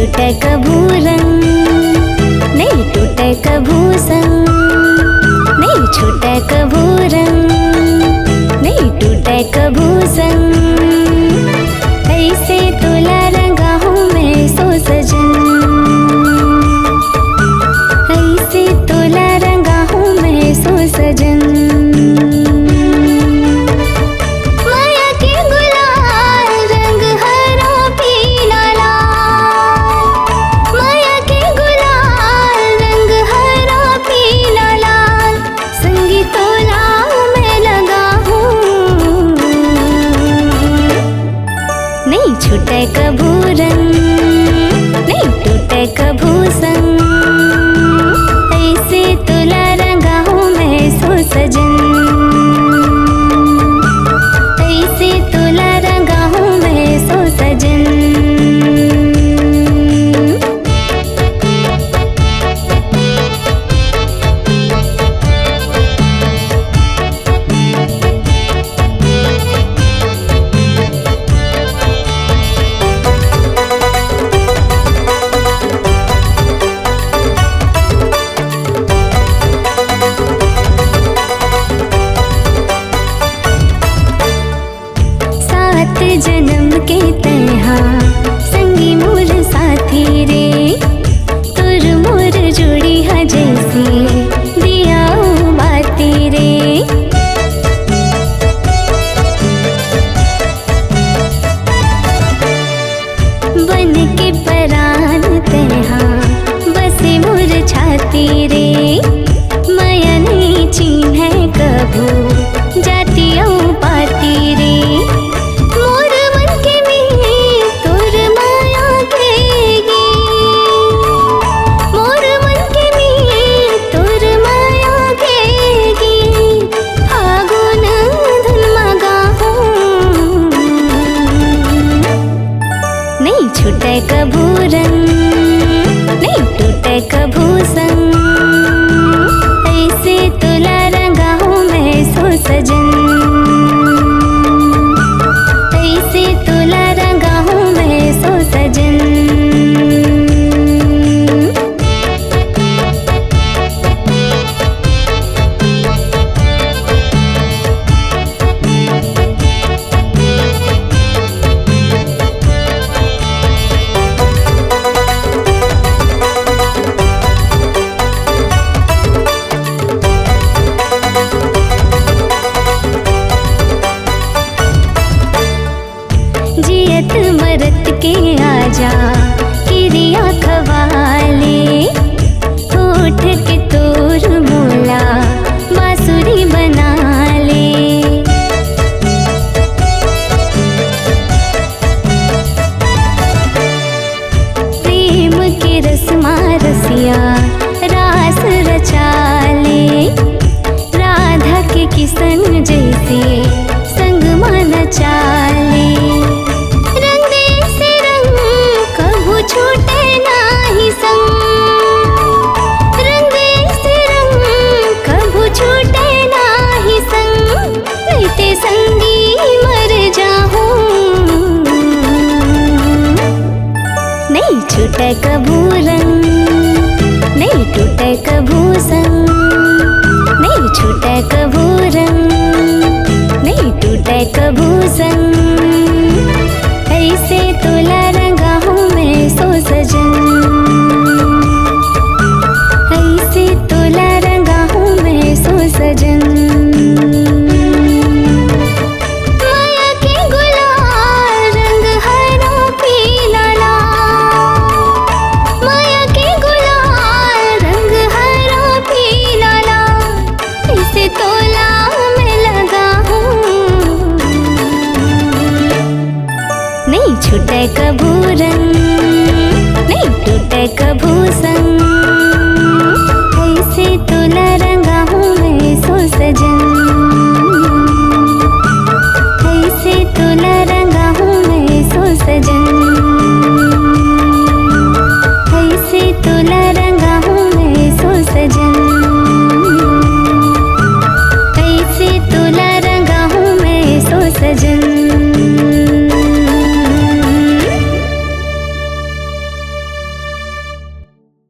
टूटे कभू रंग, नहीं टूटे कभू संग, नहीं छूटे कभू रंग, नहीं टूटे कभू संग। ऐसे तोला रंगा हूँ मैं सो सजन, ऐसे तोला रंगा हूँ मैं सो सजन। नहीं छूटे कभू रंग, नहीं टूटे कभू संग, ऐसे तोला रंगा हूँ मैं सो सजन, ऐसे तोला रंगा हूँ मैं सो सजन। जन्म के तन्हा संगी मोर साथी रे, तुर मोर जोड़ी हा जैसी दिया बाती रे। बन के परान तन्हा बसे मोर छाती रे, माया नहीं चिन्ह कभू जाती पाती रे। नहीं छूटे कभू रंग, नहीं टूटे कभू संग, ऐसे तोला रंगा हूँ मैं सो सजन, ऐसे तोला रंगा हूँ मैं सो सजन। जियत मरत के आजा किरिया खवाले, होठ के तोर मोला बांसुरी बना ले। प्रेम के रस्मा रसिया रास रचा ले, राधा के किसन जैसे संग मन चाले। छूटे नाही संग, रंग से रंग कभू छूटे नाही संग, रहते संगी मर जाऊं। नहीं छूटे कभू रंग, नहीं टूटे कभू संग, नहीं छूटे कभू रंग, नहीं टूटे कभू संग, ऐसे तोला रंगा हूँ मैं सो सजन, ऐसे तोला रंगा हूँ मैं सो सजन। माया के गुलाल रंग हरा पीला लाल, माया के गुलाल रंग हरा पीला लाल, ऐसे तोला मैं लगा हूँ। नहीं छूटे कभू रंग, नहीं टूटे कभू संग, ऐसे